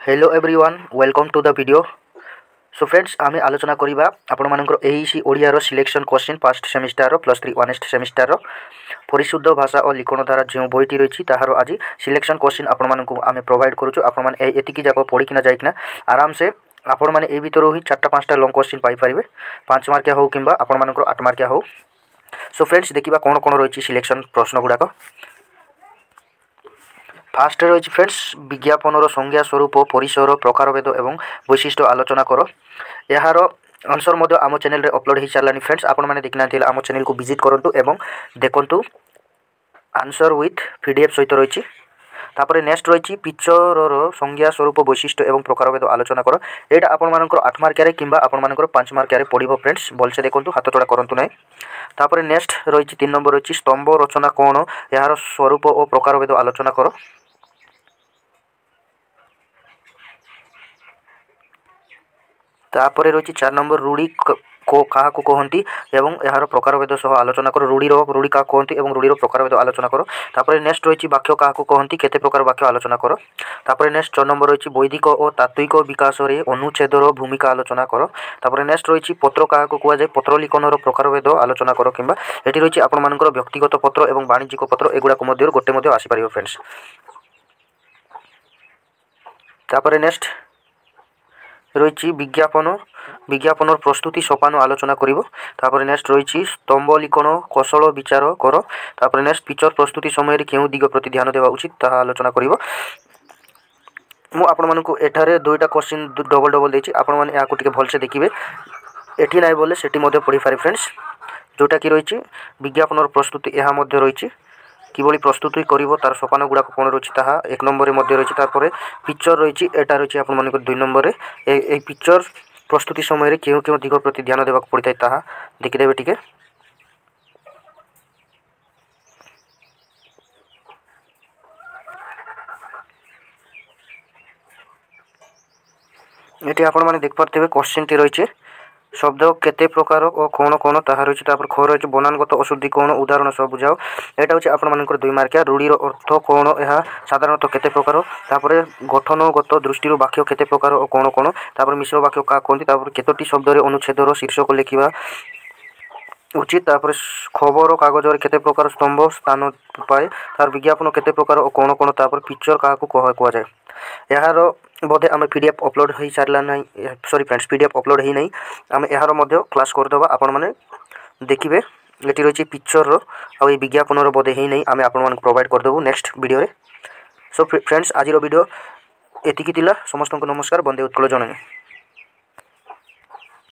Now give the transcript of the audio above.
Hello everyone welcome to the video. So friends आम आलोचना करवा आपण Odia selection question first semester +3 honest semester परिशुद्ध भाषा और लिखण धारा जो बईटी रही तार आज सिलेक्शन क्वेश्चन आम प्रोवाइड करुँ। आपकी जाक पढ़ीना जाइना आराम से आपण मैंने भर ही 4-5टा लंग क्वेश्चन पाइपर 5 मार्किया हो कि आपण 8 मार्किया हो। सो फ्रेंड्स देखा कौन कौन रही सिलेक्शन प्रश्न गुड़ाक। फास्ट रही फ्रेंड्स विज्ञापन संज्ञा स्वरूप परिसर प्रकारभेद एवं वैशिष्ट्य आलोचना कर। यार आंसर आम चैनल अपलोड हो सारा फ्रेंड्स आपण मैंने देखना आम चैनल को विजिट करूँ एवं देखु आंसर विथ पीडीएफ सहित रही। तापर नेक्स्ट रही पिक्चर संज्ञा स्वरूप वैशिष्ट्य एवं प्रकारभेद आलोचना कर। यहाँ आपर 8 मार्किया कि आपर 5 मार्किया पड़ो फ्रेंड्स भलसे देखो हाथ चढ़ा करूँ ना। तापर नेक्स्ट रही 3 नंबर रही स्तंभ रचना कौन यार स्वरूप और प्रकारभेद आलोचना कर। तापर रही 4 नंबर रूढ़ी को क्या कहती एवं यार प्रकारभेद सह आलोचना कर। रूढ़ी क्या कहती और रूढ़ीर प्रकारभेद आलोचना कर। तापर नेक्स्ट रही वाक्य क्या कहती केते प्रकार वाक्य आलोचना कर। तापर नेक्स्ट 4 नंबर रही वैदिक और तात्विक विकास रे अनुच्छेदर भूमिका आलोचना कर। तापर नेक्स्ट रही पत्र क्या कहुए पत्र लिखनर प्रकारभेद आलोचना कर कि ये रही आपर व्यक्तिगत पत्र और वाणिज्यिक पत्र एगुड़ाक गोटे आसीपर फ्रेंड्स। तापर नेक्स्ट रही विज्ञापन प्रस्तुति सोपान आलोचना कर। नेक्स्ट रही स्तंभ लिखन कौशल विचार कर। तापर नेक्स्ट पिक्चर प्रस्तुति समय क्यों दिग प्रति ध्यान देवा उचित ता आलोचना कर। मुझे 2टा क्वेश्चन डबल डबल देती आपको भलसे देखिए एटी ना बोले से पढ़ी पारे फ्रेंड्स। जोटा कि रही विज्ञापन प्रस्तुति यह रही किभली प्रस्तुति करिवो तार सोपान गुड़ाक कौन रही ताहा 1 नंबर रही। तापर पिक्चर रही एटा रही आपन 2 नंबर ए पिक्चर प्रस्तुति समय क्यों क्यों दिग प्रति ध्यान देवाक पड़ता है ताहा देखिदेवे टिके। ये आपण मैंने देख पारे क्वेश्चन टी रही शब्द केते प्रकार और कौन कौन ताहा रही। ख रही बनानगत अशुद्धि कौन उदाहरण सब बुझाओ। यहाँ हूँ आपर 2 मार्किया रूढ़ीर अर्थ कौन यह साधारणतः केते प्रकार। तापर गठनगत दृष्टि वाक्य केते प्रकार और कौन कौन। तापर मिश्र वाक्य क्या कहती केतोटी शब्द अनुच्छेदर शीर्षक लिखा उचित। तापर खबर कागज केते प्रकार स्तंभ स्थान पाए। तार विज्ञापन केते प्रकार और कौन कौन। तापर पिक्चर क्या कहुए यार बोधे आम पीडीएफ अपलोड हो सारा ना सॉरी फ्रेंड्स पीडीएफ अपलोड हो ना आम यार क्लास करदे आपण मैंने देखिए। ये रही पिक्चर आ विज्ञापन बोधे ही नहीं आम आपण प्रोवाइड करदेबू नेक्स्ट वीडियो। सो फ्रेंड्स आज वीडियो एतिकी समस्त नमस्कार। बंदे उत्कल जननी।